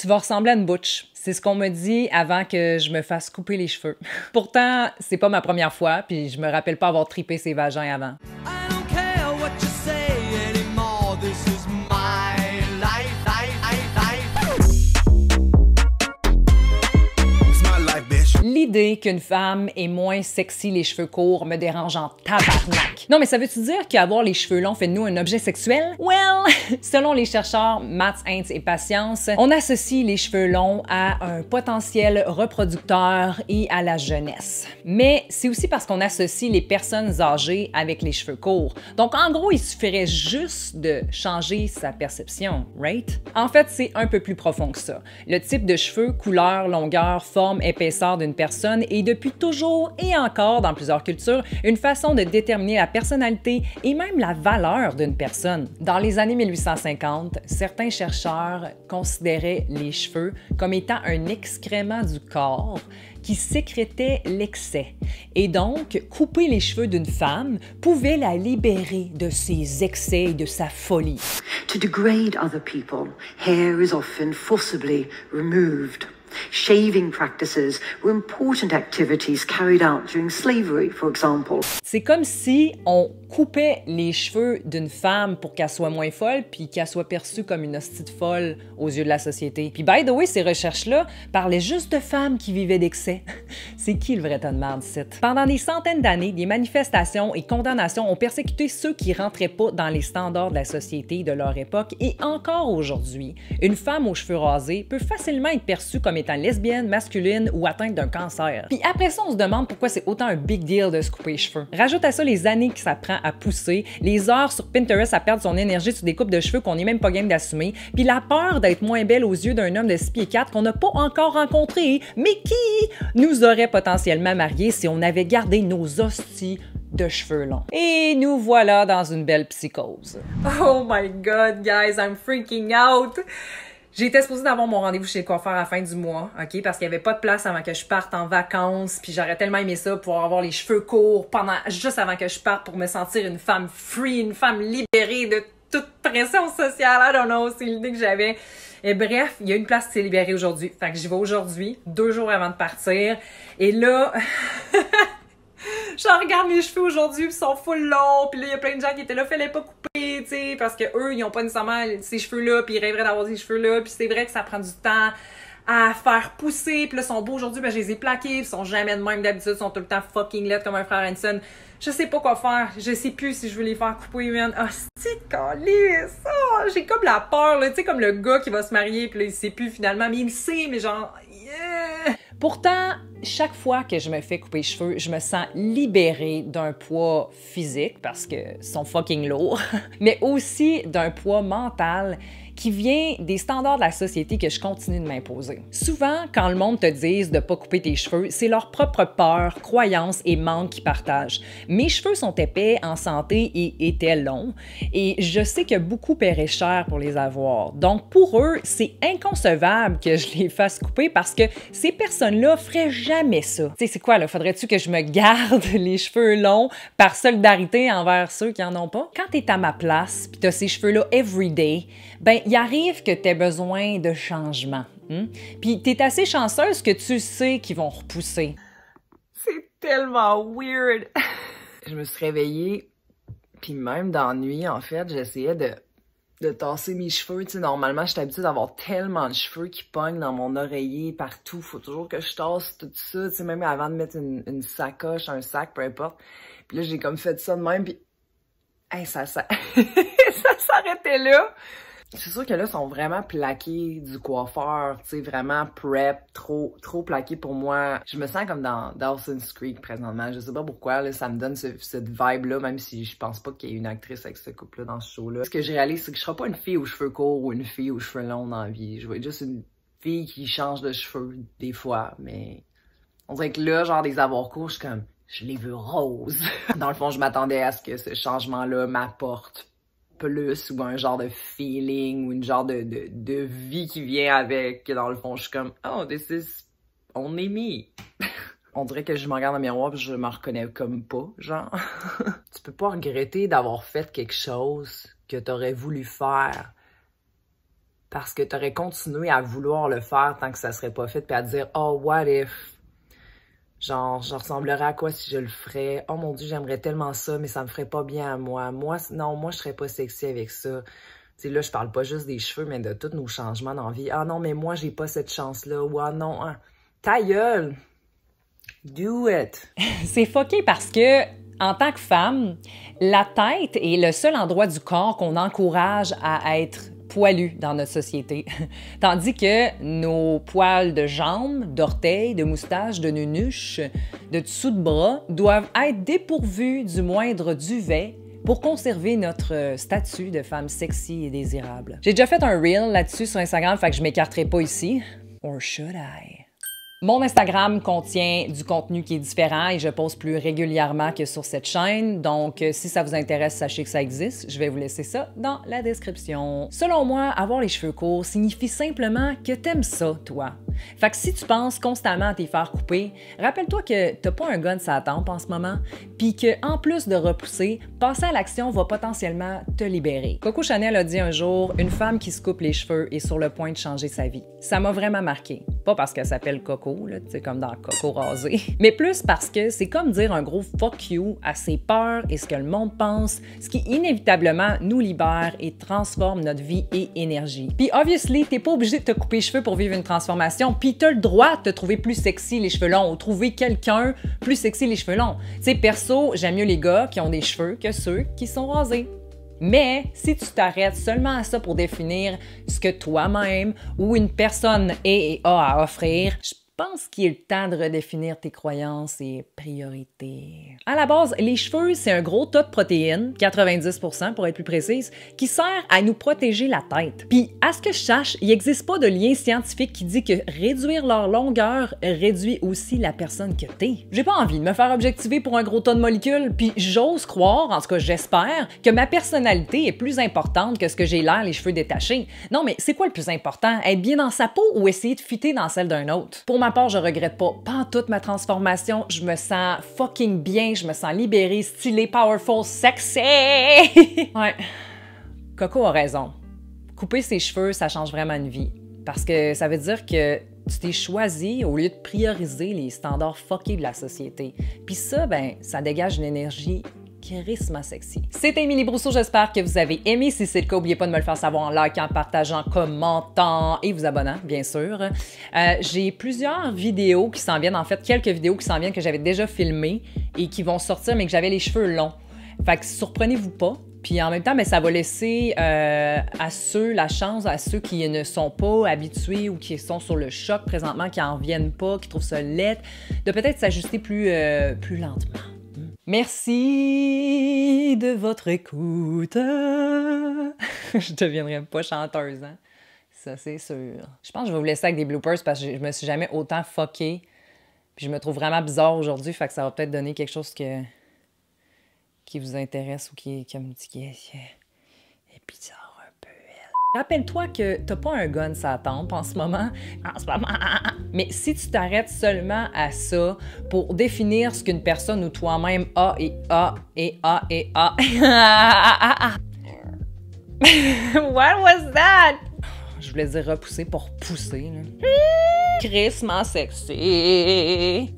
Tu vas ressembler à une butch. C'est ce qu'on me dit avant que je me fasse couper les cheveux. Pourtant, c'est pas ma première fois, puis je me rappelle pas avoir tripé ses vagins avant. L'idée qu'une femme ait moins sexy les cheveux courts me dérange en tabarnak. Non, mais ça veut-tu dire qu'avoir les cheveux longs fait de nous un objet sexuel? Well, selon les chercheurs Matt Heinz et Patience, on associe les cheveux longs à un potentiel reproducteur et à la jeunesse. Mais c'est aussi parce qu'on associe les personnes âgées avec les cheveux courts. Donc, en gros, il suffirait juste de changer sa perception, right? En fait, c'est un peu plus profond que ça. Le type de cheveux, couleur, longueur, forme, épaisseur d'une personne est depuis toujours et encore dans plusieurs cultures une façon de déterminer la personnalité et même la valeur d'une personne. Dans les années 1850, certains chercheurs considéraient les cheveux comme étant un excrément du corps qui sécrétait l'excès. Et donc, couper les cheveux d'une femme pouvait la libérer de ses excès et de sa folie. To degrade other people, hair is often forcibly removed. Shaving practices were important activities carried out during slavery, for example. C'est comme si on coupait les cheveux d'une femme pour qu'elle soit moins folle puis qu'elle soit perçue comme une hostie de folle aux yeux de la société. Puis by the way, ces recherches-là parlaient juste de femmes qui vivaient d'excès. C'est qui le vrai tas de merde, c'est? Pendant des centaines d'années, des manifestations et condamnations ont persécuté ceux qui rentraient pas dans les standards de la société de leur époque et encore aujourd'hui, une femme aux cheveux rasés peut facilement être perçue comme étant lesbienne, masculine ou atteinte d'un cancer. Puis après ça, on se demande pourquoi c'est autant un big deal de se couper les cheveux. Rajoute à ça les années que ça prend à pousser, les heures sur Pinterest à perdre son énergie sur des coupes de cheveux qu'on n'est même pas game d'assumer, puis la peur d'être moins belle aux yeux d'un homme de 6 pieds 4 qu'on n'a pas encore rencontré, mais qui nous aurait potentiellement mariés si on avait gardé nos hosties de cheveux longs. Et nous voilà dans une belle psychose. Oh my god, guys, I'm freaking out! J'étais supposée d'avoir mon rendez-vous chez le coiffeur à la fin du mois, OK? Parce qu'il n'y avait pas de place avant que je parte en vacances, puis j'aurais tellement aimé ça, pouvoir avoir les cheveux courts juste avant que je parte pour me sentir une femme free, une femme libérée de toute pression sociale. I don't know, c'est l'idée que j'avais. Et bref, il y a une place qui s'est libérée aujourd'hui. Fait que j'y vais aujourd'hui, 2 jours avant de partir. Et là... Je regarde mes cheveux aujourd'hui, ils sont full longs, puis là, il y a plein de gens qui étaient là, fallait pas couper, tu sais, parce que eux, ils ont pas nécessairement ces cheveux-là, puis ils rêveraient d'avoir ces cheveux-là, puis c'est vrai que ça prend du temps à faire pousser, puis là, ils sont beaux aujourd'hui, ben je les ai plaqués, ils sont jamais de même d'habitude, ils sont tout le temps fucking laids comme un frère Hanson. Je sais pas quoi faire, je sais plus si je veux les faire couper, man. Ah, c'est calisse! Oh, j'ai comme la peur, là, tu sais, comme le gars qui va se marier, puis là, il sait plus finalement, mais il le sait, mais genre... Yeah! Pourtant, chaque fois que je me fais couper les cheveux, je me sens libérée d'un poids physique parce que sont fucking lourds, mais aussi d'un poids mental qui vient des standards de la société que je continue de m'imposer. Souvent, quand le monde te dise de pas couper tes cheveux, c'est leur propre peur, croyances et manque qu'ils partagent. Mes cheveux sont épais, en santé et étaient longs, et je sais que beaucoup paieraient cher pour les avoir. Donc pour eux, c'est inconcevable que je les fasse couper parce que ces personnes-là feraient jamais ça. Tu sais, c'est quoi là? Faudrait-tu que je me garde les cheveux longs par solidarité envers ceux qui en ont pas? Quand t'es à ma place pis t'as ces cheveux-là everyday, ben il arrive que t'aies besoin de changement. Puis t'es assez chanceuse que tu sais qu'ils vont repousser. C'est tellement weird! Je me suis réveillée, puis même dans la nuit, en fait, j'essayais de tasser mes cheveux. Tu sais, normalement, j'étais habituée d'avoir tellement de cheveux qui pognent dans mon oreiller, partout. Faut toujours que je tasse tout ça, tu sais, même avant de mettre une sacoche, un sac, peu importe. Puis là, j'ai comme fait ça de même, puis... Hey, ça s'arrêtait là! C'est sûr que là, ils sont vraiment plaqués du coiffeur, tu sais, vraiment prep, trop plaqués pour moi. Je me sens comme dans Dawson's Creek présentement. Je sais pas pourquoi, là, ça me donne cette vibe-là, même si je pense pas qu'il y ait une actrice avec ce couple-là dans ce show-là. Ce que je réalise, c'est que je serai pas une fille aux cheveux courts ou une fille aux cheveux longs dans la vie. Je vais être juste une fille qui change de cheveux des fois, mais on dirait que là, genre des avoirs courts, je suis comme, je les veux roses. Dans le fond, je m'attendais à ce que ce changement-là m'apporte plus ou un genre de feeling ou une genre de vie qui vient avec. Dans le fond, je suis comme, oh, this is only me. On dirait que je me regarde dans le miroir et je me reconnais comme pas, genre. Tu peux pas regretter d'avoir fait quelque chose que t'aurais voulu faire parce que t'aurais continué à vouloir le faire tant que ça serait pas fait, puis à te dire « Oh, what if? » Genre, je ressemblerais à quoi si je le ferais? Oh mon Dieu, j'aimerais tellement ça, mais ça me ferait pas bien à moi. Non, moi, je serais pas sexy avec ça. Tu sais, là, je parle pas juste des cheveux, mais de tous nos changements dans la vie. Ah non, mais moi, j'ai pas cette chance-là. Ou ah non, hein. Ta gueule! Do it! C'est fucké parce que, en tant que femme, la tête est le seul endroit du corps qu'on encourage à être poilu dans notre société. Tandis que nos poils de jambes, d'orteils, de moustaches, de nunuches, de dessous de bras doivent être dépourvus du moindre duvet pour conserver notre statut de femme sexy et désirable. J'ai déjà fait un reel là-dessus sur Instagram, fait que je m'écarterai pas ici. Or should I? Mon Instagram contient du contenu qui est différent et je poste plus régulièrement que sur cette chaîne. Donc, si ça vous intéresse, sachez que ça existe. Je vais vous laisser ça dans la description. Selon moi, avoir les cheveux courts signifie simplement que t'aimes ça, toi. Fait que si tu penses constamment à t'y faire couper, rappelle-toi que t'as pas un gun sur la tempe en ce moment, puis que en plus de repousser, passer à l'action va potentiellement te libérer. Coco Chanel a dit un jour « Une femme qui se coupe les cheveux est sur le point de changer sa vie ». Ça m'a vraiment marqué. Pas parce qu'elle s'appelle Coco, là, comme dans Coco rasé, mais plus parce que c'est comme dire un gros « fuck you » à ses peurs et ce que le monde pense, ce qui inévitablement nous libère et transforme notre vie et énergie. Puis obviously, t'es pas obligé de te couper les cheveux pour vivre une transformation, puis t'as le droit de te trouver plus sexy les cheveux longs ou trouver quelqu'un plus sexy les cheveux longs. Tu sais, perso, j'aime mieux les gars qui ont des cheveux que ceux qui sont rasés. Mais si tu t'arrêtes seulement à ça pour définir ce que toi-même ou une personne est et a à offrir, je pense qu'il est le temps de redéfinir tes croyances et priorités. À la base, les cheveux, c'est un gros tas de protéines, 90% pour être plus précise, qui sert à nous protéger la tête. Puis, à ce que je sache, il n'existe pas de lien scientifique qui dit que réduire leur longueur réduit aussi la personne que t'es. J'ai pas envie de me faire objectiver pour un gros tas de molécules, puis j'ose croire, en tout cas j'espère, que ma personnalité est plus importante que ce que j'ai l'air les cheveux détachés. Non, mais c'est quoi le plus important? Être bien dans sa peau ou essayer de fitter dans celle d'un autre? Pour ma part, je regrette pas pantoute ma transformation. Je me sens fucking bien, je me sens libérée, stylée, powerful, sexy! Ouais, Coco a raison. Couper ses cheveux, ça change vraiment une vie. Parce que ça veut dire que tu t'es choisi au lieu de prioriser les standards fuckés de la société. Puis ça, ben, ça dégage une énergie charisme sexy. C'était Émilie Brousseau, j'espère que vous avez aimé. Si c'est le cas, n'oubliez pas de me le faire savoir en likant, partageant, commentant et vous abonnant, bien sûr. J'ai plusieurs vidéos qui s'en viennent, en fait, quelques vidéos qui s'en viennent que j'avais déjà filmées et qui vont sortir, mais que j'avais les cheveux longs. Fait que surprenez-vous pas. Puis en même temps, ça va laisser la chance à ceux qui ne sont pas habitués ou qui sont sur le choc présentement, qui n'en viennent pas, qui trouvent ça laid, de peut-être s'ajuster plus lentement. Merci de votre écoute. Je deviendrai pas chanteuse, hein? Ça, c'est sûr. Je pense que je vais vous laisser avec des bloopers parce que je me suis jamais autant fuckée. Puis je me trouve vraiment bizarre aujourd'hui, fait que ça va peut-être donner quelque chose qui vous intéresse ou qui est bizarre un peu. Rappelle-toi que t'as pas un gun sur la tempe en ce moment. Mais si tu t'arrêtes seulement à ça pour définir ce qu'une personne ou toi-même a et a et a et a. What was that? Je voulais dire repousser pour pousser. Crissement sexy.